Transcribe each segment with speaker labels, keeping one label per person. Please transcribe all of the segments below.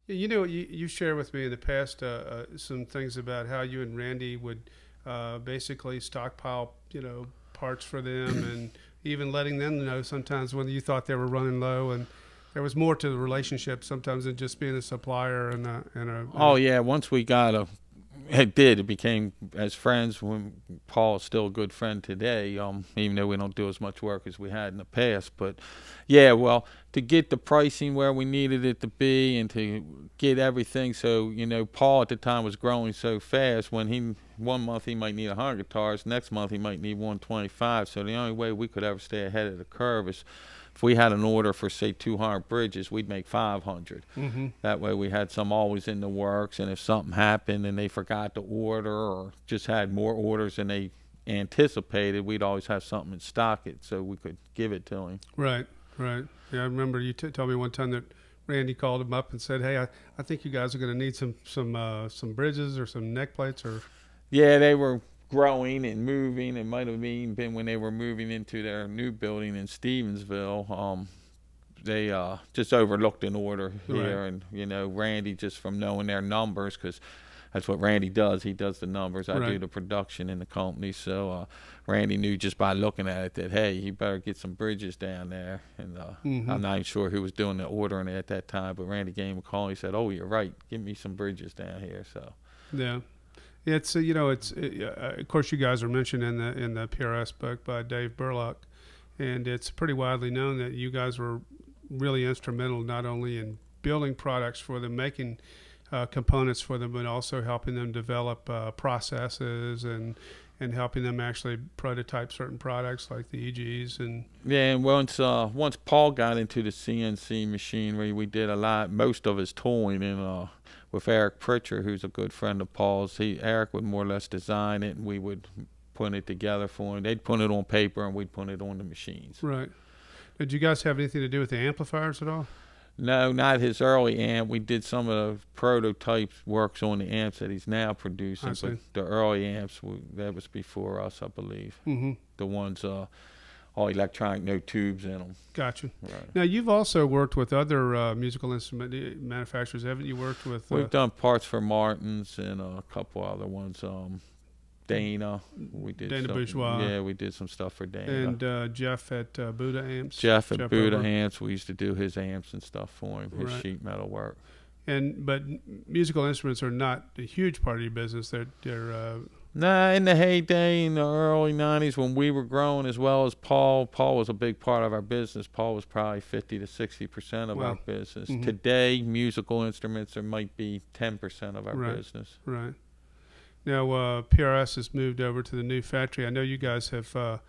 Speaker 1: You know, you shared with me in the past some things about how you and Randy would basically stockpile, you know, parts for them, and even letting them know sometimes when you thought they were running low, and there was more to the relationship sometimes than just being a supplier
Speaker 2: Oh yeah, once we got it became as friends. When Paul's still a good friend today, even though we don't do as much work as we had in the past. But yeah, well, to get the pricing where we needed it to be and to get everything, so you know, Paul at the time was growing so fast. When he 1 month he might need 100 guitars, next month he might need 125. So the only way we could ever stay ahead of the curve is if we had an order for, say, 200 bridges, we'd make 500.
Speaker 1: Mm-hmm.
Speaker 2: That way we had some always in the works, and if something happened and they forgot to order or just had more orders than they anticipated, we'd always have something in stock it so we could give it to him.
Speaker 1: Right, right. Yeah, I remember you told me one time that Randy called him up and said, "Hey, I think you guys are going to need some bridges or some neck plates or."
Speaker 2: Yeah, they were growing and moving. It might have even been when they were moving into their new building in Stevensville. They just overlooked an order here,
Speaker 1: Right.
Speaker 2: and you know, Randy, just from knowing their numbers, because that's what Randy does. He does the numbers. I do
Speaker 1: Right.
Speaker 2: the production in the company. So Randy knew just by looking at it that, hey, you better get some bridges down there. And
Speaker 1: Mm-hmm.
Speaker 2: I'm not even sure who was doing the ordering at that time, but Randy gave him a call. And he said, "Oh, you're right. Give me some bridges down here." So
Speaker 1: Yeah. It's you know, of course you guys are mentioned in the PRS book by Dave Burlock, and it's pretty widely known that you guys were really instrumental not only in building products for them, making components for them, but also helping them develop processes and helping them actually prototype certain products like the EGs and.
Speaker 2: yeah, and once Paul got into the CNC machinery, we did most of his tooling, and with Eric Pritchard, who's a good friend of Paul's. Eric would more or less design it, and we would put it together for him. They'd put it on paper, and we'd put it on the machines.
Speaker 1: Right. Did you guys have anything to do with the amplifiers at all?
Speaker 2: No, not his early amp. We did some of the prototype works on the amps that he's now producing,
Speaker 1: I see.
Speaker 2: but the early amps, that was before us, I believe.
Speaker 1: Mm-hmm.
Speaker 2: The ones, all electronic, no tubes in them.
Speaker 1: Gotcha.
Speaker 2: Right.
Speaker 1: Now you've also worked with other musical instrument manufacturers, haven't you? Worked with.
Speaker 2: We've done parts for Martins and a couple other ones. Dana, we did
Speaker 1: Dana
Speaker 2: some,
Speaker 1: Bourgeois.
Speaker 2: yeah, we did some stuff for Dana.
Speaker 1: And Jeff at Buddha Amps.
Speaker 2: Jeff at Buddha
Speaker 1: Rover.
Speaker 2: Amps, we used to do his amps and stuff for him, his
Speaker 1: Right.
Speaker 2: sheet metal work.
Speaker 1: But musical instruments are not a huge part of your business. They're
Speaker 2: Nah, in the heyday, in the early 90s, when we were growing as well as Paul was a big part of our business. Paul was probably 50 to 60% of our
Speaker 1: Wow.
Speaker 2: business.
Speaker 1: Mhm.
Speaker 2: Today, musical instruments might be 10% of our
Speaker 1: Right.
Speaker 2: business.
Speaker 1: right. Now PRS has moved over to the new factory. I know you guys have.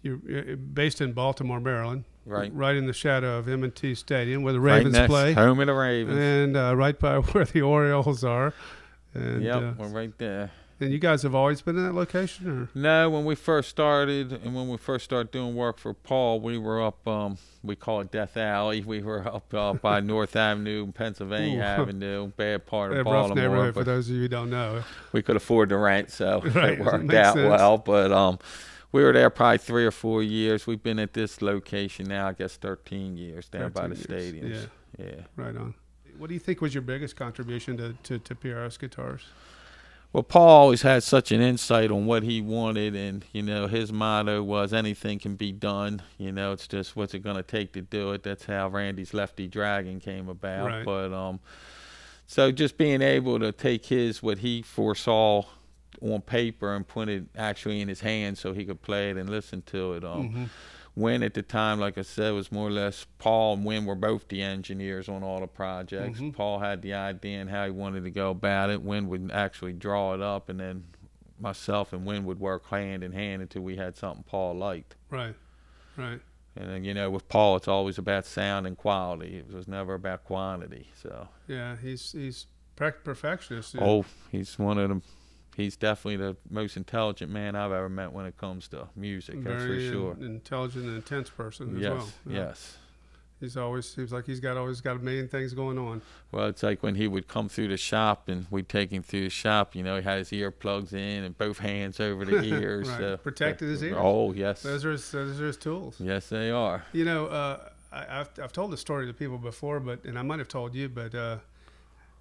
Speaker 1: You're based in Baltimore, Maryland.
Speaker 2: Right.
Speaker 1: Right in the shadow of M&T Stadium, where the
Speaker 2: Right
Speaker 1: Ravens
Speaker 2: next,
Speaker 1: play.
Speaker 2: home of the Ravens.
Speaker 1: And right by where the Orioles are. And,
Speaker 2: Yep, we're right there.
Speaker 1: and you guys have always been in that location, or?
Speaker 2: No, when we first started, and when we first started doing work for Paul, we were up, we call it Death Alley. We were up by North Avenue and Pennsylvania
Speaker 1: Ooh.
Speaker 2: Avenue, bad part of
Speaker 1: A rough
Speaker 2: Baltimore.
Speaker 1: neighborhood for
Speaker 2: But
Speaker 1: those of you who don't know.
Speaker 2: we could afford the rent, so
Speaker 1: Right,
Speaker 2: it worked
Speaker 1: makes
Speaker 2: out
Speaker 1: sense.
Speaker 2: well. But we were there probably 3 or 4 years. We've been at this location now, I guess, 13 years down by the
Speaker 1: 13 years.
Speaker 2: stadiums. Yeah.
Speaker 1: Right on. What do you think was your biggest contribution to PRS guitars?
Speaker 2: Well, Paul always had such an insight on what he wanted, and you know, his motto was anything can be done. You know, it's just what's it going to take to do it. That's how Randy's Lefty Dragon came about.
Speaker 1: Right.
Speaker 2: But so just being able to take what he foresaw on paper and put it actually in his hands so he could play it and listen to it. Win at the time, like I said, was more or less Paul and Win were both the engineers on all the projects. Paul had the idea and how he wanted to go about it. Win would actually draw it up, and then myself and Win would work hand in hand until we had something Paul liked.
Speaker 1: Right, right.
Speaker 2: And then, you know, with Paul, it's always about sound and quality. It was never about quantity. So
Speaker 1: Yeah, he's perfectionist. Yeah.
Speaker 2: oh, he's one of them. He's definitely the most intelligent man I've ever met when it comes to music. That's for
Speaker 1: Very
Speaker 2: sure.
Speaker 1: intelligent and intense person as
Speaker 2: Yes,
Speaker 1: well. Yeah.
Speaker 2: yes.
Speaker 1: He's always seems like he's always got a million things going on.
Speaker 2: Well, it's like when he would come through the shop and we'd take him through the shop, you know, he had his earplugs in and both hands over the ears.
Speaker 1: Right.
Speaker 2: So
Speaker 1: Protected his ears.
Speaker 2: Oh, yes.
Speaker 1: Those are his tools.
Speaker 2: Yes, they are.
Speaker 1: You know, I've told the story to people before, and I might have told you, but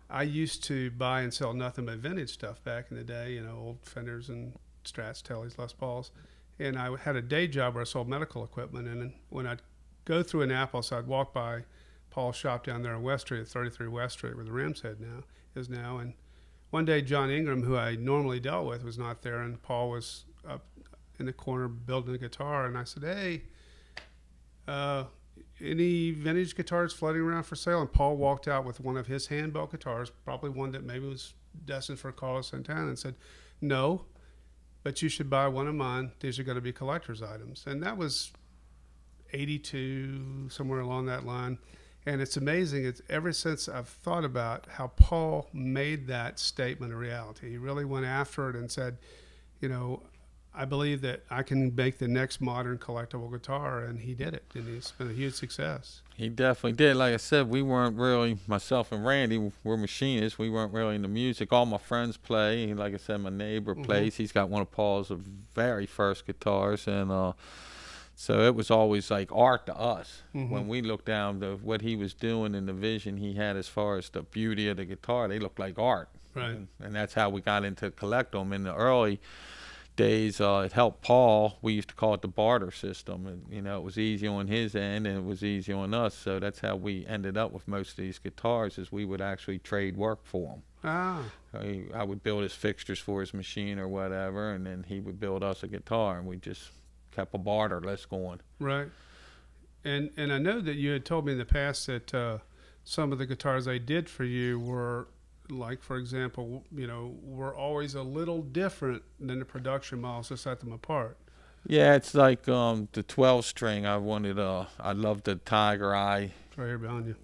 Speaker 1: I used to buy and sell nothing but vintage stuff back in the day, you know, old Fenders and Strats, Tellys, Les Pauls. And I had a day job where I sold medical equipment. And when I'd go through Annapolis, I'd walk by Paul's shop down there on West Street, at 33 West Street, where the Ram's Head is now. And one day, John Ingram, who I normally dealt with, was not there, and Paul was up in the corner building a guitar. And I said, "Hey, any vintage guitars floating around for sale?" And Paul walked out with one of his hand-built guitars, probably one that maybe was destined for Carlos Santana, and said, "No, but you should buy one of mine. These are going to be collector's items." And that was 82, somewhere along that line. And it's amazing. It's ever since I've thought about how Paul made that statement a reality. He really went after it and said, you know, I believe that I can make the next modern collectible guitar, and he did it, and it's been a huge success.
Speaker 2: He definitely did. Like I said, we weren't really, myself and Randy, we're machinists. We weren't really into music. All my friends play. Like I said, my neighbor plays. He's got one of Paul's very first guitars, and so it was always like art to us. When we looked down to what he was doing and the vision he had as far as the beauty of the guitar, they looked like art.
Speaker 1: Right.
Speaker 2: And that's how we got into collect them. In the early days, it helped Paul. We used to call it the barter system. And, you know, it was easy on his end and it was easy on us. So that's how we ended up with most of these guitars, is we would actually trade work for them.
Speaker 1: Ah.
Speaker 2: I would build his fixtures for his machine or whatever, and then he would build us a guitar, and we just kept a barter list going.
Speaker 1: Right. And I know that you had told me in the past that some of the guitars they did for you were, like, for example, you know, were always a little different than the production models to set them apart.
Speaker 2: Yeah, it's like the 12-string. I loved the Tiger Eye.
Speaker 1: It's right here behind you.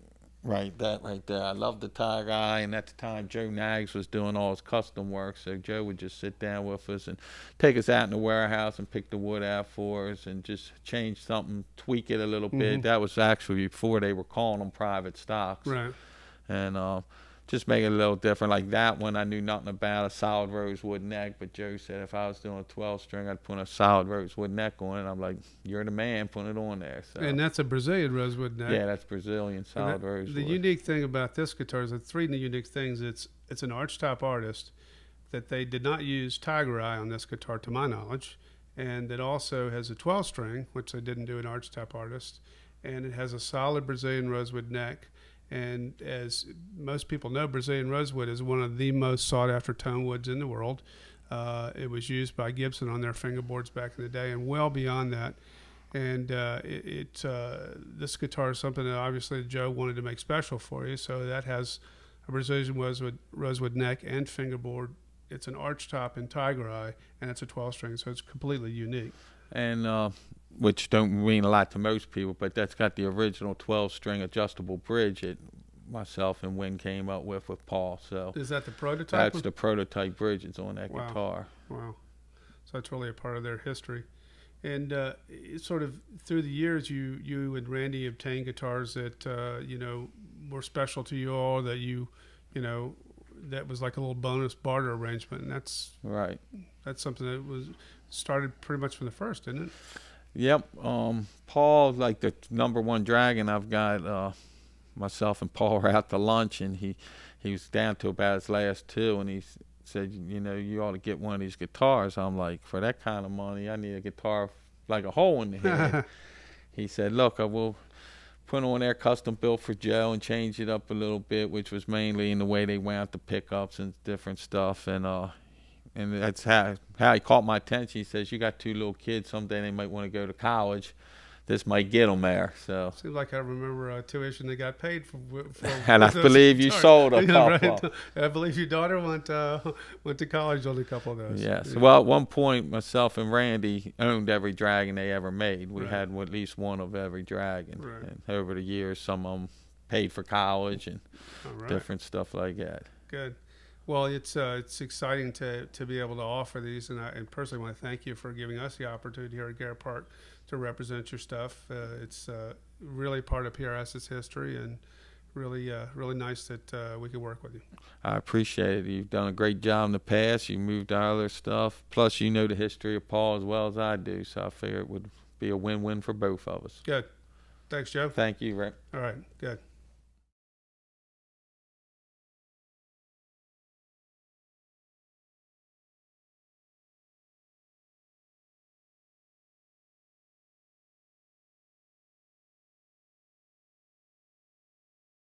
Speaker 2: Right, that right there. I loved the Tiger Eye, and at the time Joe Nags was doing all his custom work, so Joe would just sit down with us and take us out in the warehouse and pick the wood out for us and just change something, tweak it a little bit. That was actually before they were calling them private stocks.
Speaker 1: Right.
Speaker 2: And just make it a little different. Like that one, I knew nothing about, a solid rosewood neck, but Joe said if I was doing a 12-string, I'd put a solid rosewood neck on it. And I'm like, you're the man, put it on there. So.
Speaker 1: And that's a Brazilian rosewood neck.
Speaker 2: Yeah, that's Brazilian solid rosewood.
Speaker 1: The unique thing about this guitar is the three unique things. It's an Archtop artist, that they did not use Tiger Eye on this guitar to my knowledge, and it also has a 12-string, which they didn't do an Archtop artist, and it has a solid Brazilian rosewood neck. And as most people know, Brazilian rosewood is one of the most sought-after tone woods in the world. It was used by Gibson on their fingerboards back in the day, and well beyond that. And this guitar is something that obviously Joe wanted to make special for you. So that has a Brazilian rosewood neck and fingerboard. It's an Archtop in Tiger Eye, and it's a 12-string, so it's completely unique.
Speaker 2: And which don't mean a lot to most people, but that's got the original 12-string adjustable bridge that myself and Wynn came up with Paul. So
Speaker 1: is that the prototype?
Speaker 2: That's the prototype bridge that's on that guitar.
Speaker 1: Wow. So that's really a part of their history. And sort of through the years, you and Randy obtained guitars that you know, were special to you all, that you know, that was like a little bonus barter arrangement, and that's
Speaker 2: right.
Speaker 1: That's something that was started pretty much from the first, didn't it?
Speaker 2: Yep. Paul, like the #1 Dragon, I've got myself and Paul were out to lunch, and he was down to about his last two, and he said, you know, you ought to get one of these guitars. I'm like, for that kind of money, I need a guitar like a hole in the head. He said, look, I will put on there custom built for Joe and change it up a little bit, which was mainly in the way they wound the pickups and different stuff. And that's how he caught my attention. He says, you got two little kids, someday they might want to go to college. This might get them there. So
Speaker 1: seems like I remember a tuition they got paid for
Speaker 2: and I believe you sold a couple.
Speaker 1: Right. I believe your daughter went to college on a couple of those.
Speaker 2: Yes. Yeah. Well, at one point, myself and Randy owned every Dragon they ever made. We had at least one of every Dragon. Right. And over the years, some of them paid for college and different stuff like that.
Speaker 1: Good. Well, it's exciting to be able to offer these, and I personally want to thank you for giving us the opportunity here at Garrett Park to represent your stuff. It's really part of PRS's history, and really nice that we could work with you.
Speaker 2: I appreciate it. You've done a great job in the past. You moved our other stuff. Plus, you know the history of Paul as well as I do, so I figure it would be a win-win for both of us.
Speaker 1: Good. Thanks, Joe.
Speaker 2: Thank you, Rick.
Speaker 1: All right, good.